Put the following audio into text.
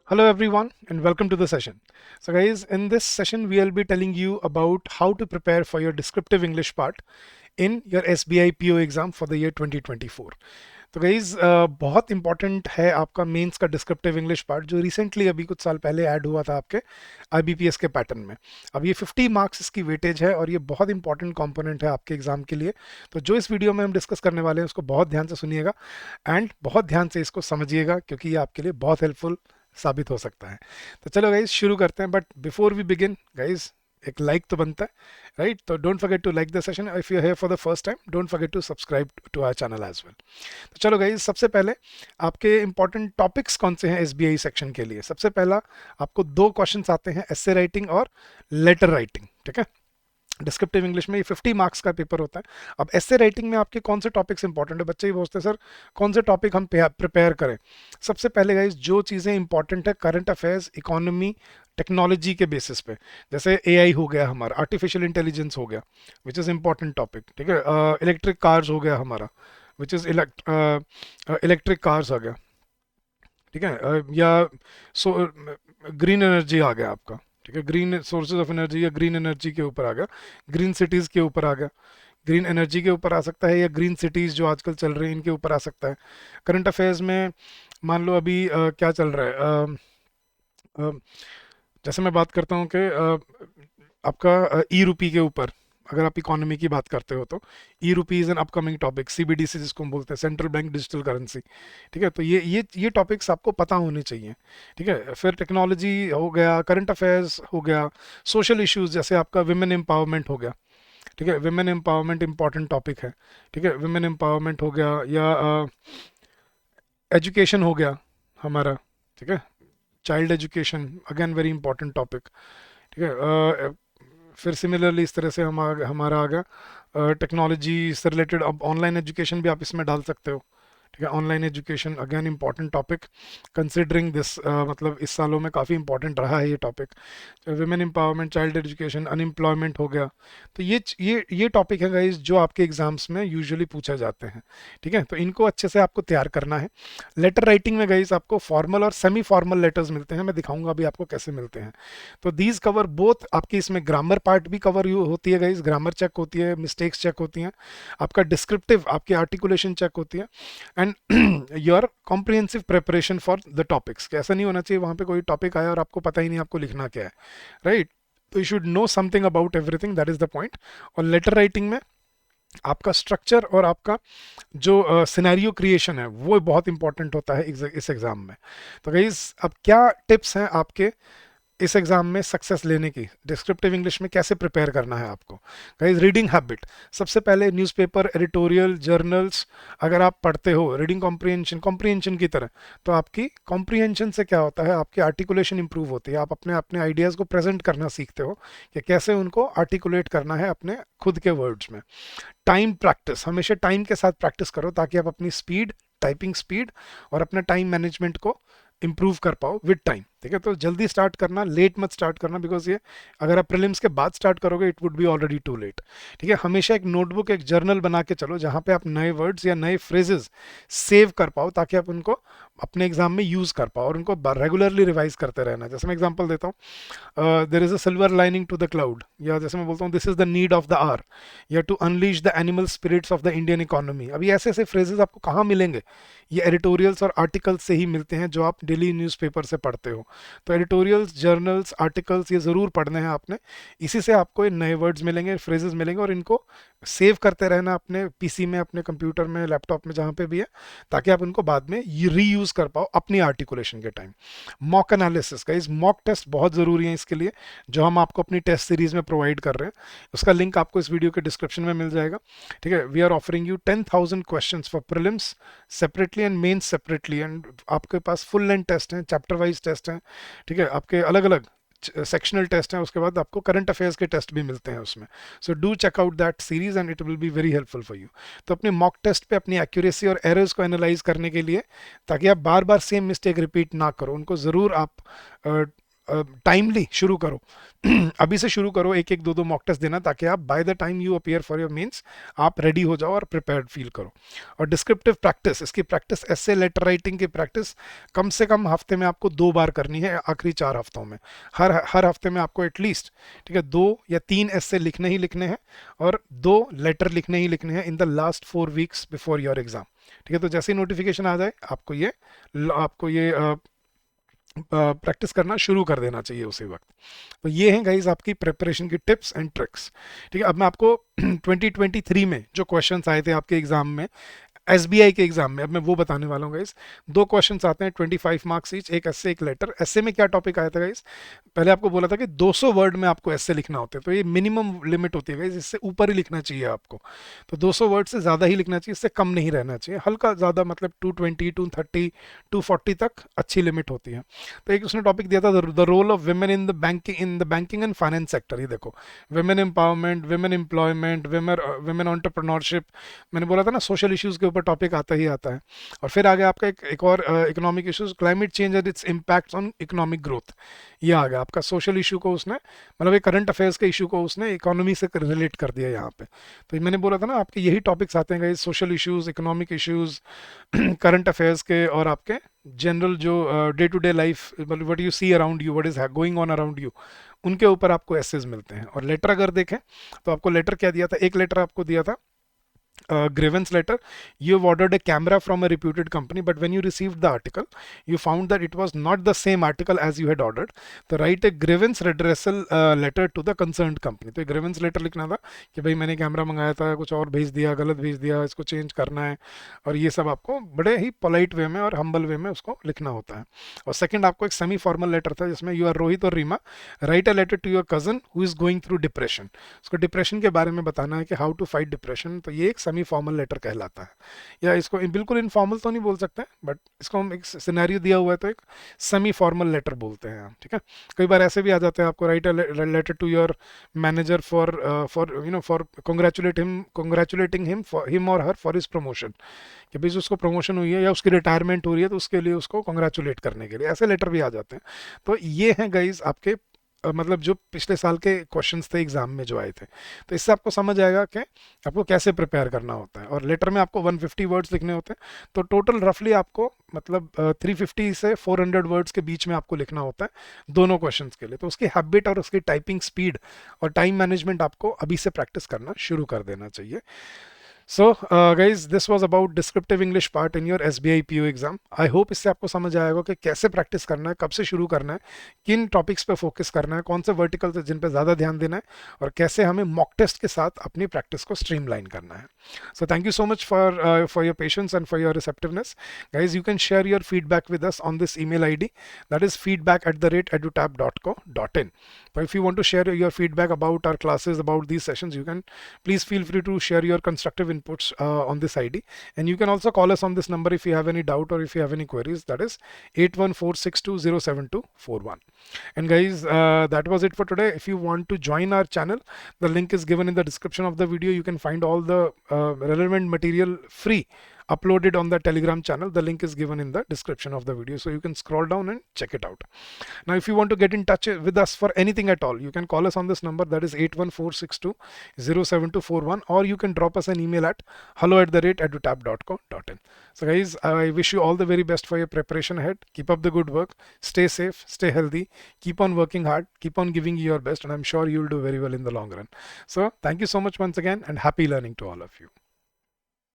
Hello everyone and welcome to the session. So guys, in this session we'll be telling you about how to prepare for your descriptive English part in your SBI PO exam for the year 2024. तो guys बहुत important है आपका mains का descriptive English part जो recently अभी कुछ साल पहले ऐड हुआ था आपके IBPS के पैटर्न में। अब ये 50 मार्क्स इसकी वेटेज है और ये बहुत इंपॉर्टेंट कंपोनेंट है आपके एग्जाम के लिए। तो जो इस वीडियो में हम डिस्कस करने वाले हैं उसको बहुत ध्यान से सुनिएगा एंड बहुत ध्यान से इसको समझिएगा क्योंकि ये आपके लिए बहुत हेल्पफुल साबित हो सकता है। तो चलो गाइज शुरू करते हैं, but before we begin guys एक लाइक तो बनता है, राइट? तो don't forget to like the session. If you are here for the first time don't forget to subscribe to our channel as well. तो चलो गाइज, सबसे पहले आपके इंपॉर्टेंट टॉपिक्स कौन से हैं एसबीआई सेक्शन के लिए। सबसे पहला आपको दो क्वेश्चंस आते हैं, एसे राइटिंग और लेटर राइटिंग, ठीक है? डिस्क्रिप्टिव इंग्लिश में ये 50 मार्क्स का पेपर होता है। अब ऐसे राइटिंग में आपके कौन से टॉपिक्स इंपॉर्टेंट है, बच्चे ये पूछते हैं सर कौन से टॉपिक हम प्रिपेयर करें। सबसे पहले गाइज जो चीज़ें इंपॉर्टेंट है करंट अफेयर्स, इकोनॉमी, टेक्नोलॉजी के बेसिस पे, जैसे एआई हो गया हमारा, आर्टिफिशियल इंटेलिजेंस हो गया विच इज़ इंपॉर्टेंट टॉपिक, ठीक है? इलेक्ट्रिक कार्स हो गया हमारा विच इज़ इलेक्ट्रिक कार्स आ गया, ठीक है? या सो ग्रीन एनर्जी आ गया आपका, ठीक है? ग्रीन सोर्सेज ऑफ एनर्जी या ग्रीन एनर्जी के ऊपर आ गया, ग्रीन सिटीज़ के ऊपर आ गया, ग्रीन एनर्जी के ऊपर आ सकता है, या ग्रीन सिटीज़ जो आजकल चल रही हैं इनके ऊपर आ सकता है। करंट अफेयर्स में मान लो अभी क्या चल रहा है, अ, जैसे मैं बात करता हूँ कि आपका ई रूपी के ऊपर, अगर आप इकोनॉमी की बात करते हो तो ई रूपी is an upcoming topic, CBDC जिसको हम बोलते हैं, सेंट्रल बैंक डिजिटल करेंसी, ठीक है? तो ये टॉपिक्स आपको पता होने चाहिए, ठीक है? फिर टेक्नोलॉजी हो गया, करंट अफेयर्स हो गया, सोशल इश्यूज जैसे आपका विमेन एम्पावरमेंट हो गया, ठीक है? विमेन एम्पावरमेंट इंपॉर्टेंट टॉपिक है, ठीक है? विमेन एम्पावरमेंट हो गया, या एजुकेशन हो गया हमारा, ठीक है? Child education again very important topic, ठीक है? फिर सिमिलरली इस तरह से हमारा आ गया टेक्नोलॉजी से रिलेटेड। अब ऑनलाइन एजुकेशन भी आप इसमें डाल सकते हो, ठीक है? Online education again important topic considering this, मतलब इस सालों में काफ़ी इंपॉर्टेंट रहा है ये topic. Women empowerment, child education, unemployment हो गया। तो ये टॉपिक है गाइज जो आपके एग्जाम्स में यूजुअली पूछे जाते हैं, ठीक है? तो इनको अच्छे से आपको तैयार करना है। लेटर राइटिंग में गाइज आपको फॉर्मल और सेमी फॉर्मल लेटर्स मिलते हैं, मैं दिखाऊंगा अभी आपको कैसे मिलते हैं। तो दीज कवर बोथ, आपकी इसमें ग्रामर पार्ट भी कवर होती है गाइज, ग्रामर चेक होती है, मिस्टेक्स चेक होती हैं, आपका डिस्क्रिप्टिव आपकी आर्टिकुलेशन चेक होती है, and your comprehensive preparation for the topics. ऐसा नहीं होना चाहिए वहाँ पे कोई टॉपिक आया और आपको पता ही नहीं आपको लिखना क्या है, राइट? तो you should know something about everything, that is the point. और लेटर राइटिंग में आपका स्ट्रक्चर और आपका जो सिनेरियो क्रिएशन है वो बहुत इंपॉर्टेंट होता है इस एग्जाम में। तो गाइस अब क्या टिप्स हैं आपके इस एग्जाम में सक्सेस लेने की, डिस्क्रिप्टिव इंग्लिश में कैसे प्रिपेयर करना है आपको। गाइस रीडिंग हैबिट, सबसे पहले न्यूज़पेपर, एडिटोरियल, जर्नल्स अगर आप पढ़ते हो, रीडिंग कॉम्प्रिहेंशन की तरह, तो आपकी कॉम्प्रिहेंशन से क्या होता है, आपकी आर्टिकुलेशन इंप्रूव होती है, आप अपने अपने आइडियाज़ को प्रेजेंट करना सीखते हो कि कैसे उनको आर्टिकुलेट करना है अपने खुद के वर्ड्स में। टाइम प्रैक्टिस, हमेशा टाइम के साथ प्रैक्टिस करो ताकि आप अपनी स्पीड, टाइपिंग स्पीड और अपने टाइम मैनेजमेंट को इंप्रूव कर पाओ विद टाइम, ठीक है? तो जल्दी स्टार्ट करना, लेट मत स्टार्ट करना, बिकॉज ये अगर आप प्रीलिम्स के बाद स्टार्ट करोगे it would be already too late, ठीक है? हमेशा एक नोटबुक, एक जर्नल बना के चलो जहाँ पे आप नए वर्ड्स या नए फ्रेजेस सेव कर पाओ ताकि आप उनको अपने एग्जाम में यूज़ कर पाओ और उनको रेगुलरली रिवाइज करते रहना। जैसे मैं एग्जाम्पल देता हूँ, there is a silver lining to the cloud, या जैसे मैं बोलता हूँ this is the need of the hour, या to unleash the animal spirits of the Indian economy. अभी ऐसे ऐसे फ्रेजेस आपको कहाँ मिलेंगे? ये एडिटोरियल्स और आर्टिकल्स से ही मिलते हैं जो आप डेली न्यूज़पेपर से पढ़ते हो। तो एडिटोरियल्स, जर्नल्स, आर्टिकल्स ये ज़रूर पढ़ने हैं आपने, इसी से आपको ये नए वर्ड्स मिलेंगे, फ्रेजेस मिलेंगे, और इनको सेव करते रहना अपने पीसी में, अपने कंप्यूटर में, लैपटॉप में, जहाँ पे भी है, ताकि आप उनको बाद में रीयूज़ कर पाओ अपनी आर्टिकुलेशन के टाइम। मॉक एनालिसिस का, इस मॉक टेस्ट बहुत ज़रूरी है इसके लिए, जो हम आपको अपनी टेस्ट सीरीज़ में प्रोवाइड कर रहे हैं। उसका लिंक आपको इस वीडियो के डिस्क्रिप्शन में मिल जाएगा, ठीक है? We are offering you 10,000 question for prelims separately and mains separately, and आपके पास फुल लेंथ टेस्ट हैं, चैप्टर वाइज टेस्ट हैं, ठीक है? आपके अलग अलग सेक्शनल टेस्ट हैं, उसके बाद आपको करंट अफेयर्स के टेस्ट भी मिलते हैं उसमें। So do check out that series and it will be very helpful for you. तो अपने मॉक टेस्ट पे अपनी एक्यूरेसी और एरर्स को एनालाइज करने के लिए, ताकि आप बार बार सेम मिस्टेक रिपीट ना करो, उनको ज़रूर आप टाइमली शुरू करो। अभी से शुरू करो एक एक दो दो मॉक टेस्ट देना, ताकि आप by the time you appear for your mains आप रेडी हो जाओ और प्रिपेयर्ड फील करो। और डिस्क्रिप्टिव प्रैक्टिस, इसकी प्रैक्टिस ऐसे लेटर राइटिंग की प्रैक्टिस कम से कम हफ्ते में आपको 2 बार करनी है, आखिरी 4 हफ्तों में। हर हफ्ते में आपको एटलीस्ट, ठीक है, 2 या 3 ऐसे लिखने ही लिखने हैं और 2 लेटर लिखने ही लिखने हैं in the last 4 weeks before your exam. ठीक है, तो जैसे ही नोटिफिकेशन आ जाए आपको ये प्रैक्टिस करना शुरू कर देना चाहिए उसी वक्त। तो ये हैं गाइज आपकी प्रिपरेशन की टिप्स एंड ट्रिक्स। ठीक है, अब मैं आपको 2023 में जो क्वेश्चंस आए थे आपके एग्जाम में, एसबीआई के एग्जाम में, अब मैं वो बताने वाला हूँ गाइस। 2 क्वेश्चंस आते हैं 25 मार्क्स ईच, एक एस्से एक लेटर। एस्से में क्या टॉपिक आया था गाइस, पहले आपको बोला था कि 200 वर्ड में आपको एस्से लिखना होता है, तो ये मिनिमम लिमिट होती है गाइस, इससे ऊपर ही लिखना चाहिए आपको। तो 200 वर्ड से ज़्यादा ही लिखना चाहिए, इससे कम नहीं रहना चाहिए। हल्का ज़्यादा मतलब 220, 230, 240 तक अच्छी लिमिट होती है। तो एक उसने टॉपिक दिया था the role of women in the banking and finance sector. ये देखो, women empowerment, women employment, women entrepreneurship. मैंने बोला था ना सोशल इश्यूज के ऊपर टॉपिक आता ही आता है। और फिर आगे आपका एक और economic issues, climate change and its impact on economic growth. ये आ गया आपका सोशल इशू को उसने, मतलब एक करंट अफेयर्स के इशू को उसने इकोनॉमी से रिलेट कर दिया यहाँ पे। तो मैंने बोला था ना आपके यही टॉपिक्स आते हैं social issues, economic issues, current affairs के, और आपके जनरल जो डे टू डे लाइफ, मतलब what you see around you, what is going on around you, उनके ऊपर आपको एसेज मिलते हैं। और लेटर अगर देखें तो आपको लेटर क्या दिया था, एक लेटर आपको दिया था grievance letter. You've ordered a camera from a reputed company, but when you received the article you found that it was not the same article as you had ordered. तो write a grievance redressal letter to the concerned company. तो grievance letter लिखना था कि भाई मैंने camera मंगाया था, कुछ और भेज दिया, गलत भेज दिया, इसको चेंज करना है। और ये सब आपको बड़े ही पोलाइट वे में और हम्बल वे में उसको लिखना होता है। और सेकंड आपको एक सेमी फॉर्मल लेटर था जिसमें यू आर रोहित और Reema, write a letter to your cousin who is going through depression. उसको डिप्रेशन के बारे में बताना है कि हाउ टू फाइट डिप्रेशन। तो ये एक सेमी फॉर्मल लेटर कहलाता है, या इसको बिल्कुल इनफॉर्मल तो नहीं बोल सकते, बट इसको हम एक सिनेरियो दिया हुआ है तो एक सेमी फॉर्मल लेटर बोलते हैं। ठीक है, कई बार ऐसे भी आ जाते हैं आपको, write a letter to your manager for congratulating him और हर फॉर हिज प्रमोशन, कि भाई उसको प्रमोशन हुई है या उसकी रिटायरमेंट हो रही है तो उसके लिए उसको कंग्रेचुलेट करने के लिए, ऐसे लेटर भी आ जाते हैं। तो ये हैं गाइज आपके मतलब जो पिछले साल के क्वेश्चंस थे एग्जाम में जो आए थे। तो इससे आपको समझ आएगा कि आपको कैसे प्रिपेयर करना होता है। और लेटर में आपको 150 वर्ड्स लिखने होते हैं, तो टोटल रफली आपको मतलब 350 से 400 वर्ड्स के बीच में आपको लिखना होता है दोनों क्वेश्चंस के लिए। तो उसकी हैबिट और उसकी टाइपिंग स्पीड और टाइम मैनेजमेंट आपको अभी से प्रैक्टिस करना शुरू कर देना चाहिए। So guys, this was about descriptive English part in your SBI PO exam. I hope इससे आपको समझ आएगा कि कैसे प्रैक्टिस करना है, कब से शुरू करना है, किन टॉपिक्स पे फोकस करना है, कौन से वर्टिकल्स है जिन पे ज़्यादा ध्यान देना है, और कैसे हमें मॉक टेस्ट के साथ अपनी प्रैक्टिस को स्ट्रीमलाइन करना है। So thank you so much for your patience and for your receptiveness. Guys, you can share your feedback with us on this email ID, that is feedback@edutab.co.in. So if you want to share your feedback about our classes, about these sessions, you can please feel free to share your constructive inputs on this ID. And you can also call us on this number if you have any doubt or if you have any queries, that is 8146207241. And guys, that was it for today. If you want to join our channel, the link is given in the description of the video. You can find all the relevant material free uploaded on the Telegram channel. The link is given in the description of the video, so you can scroll down and check it out. Now if you want to get in touch with us for anything at all, you can call us on this number, that is 8146207241, or you can drop us an email at hello@edutab.co.in. So guys, I wish you all the very best for your preparation ahead. Keep up the good work, stay safe, stay healthy, keep on working hard, keep on giving your best, and I'm sure you'll do very well in the long run. So thank you so much once again, and happy learning to all of you.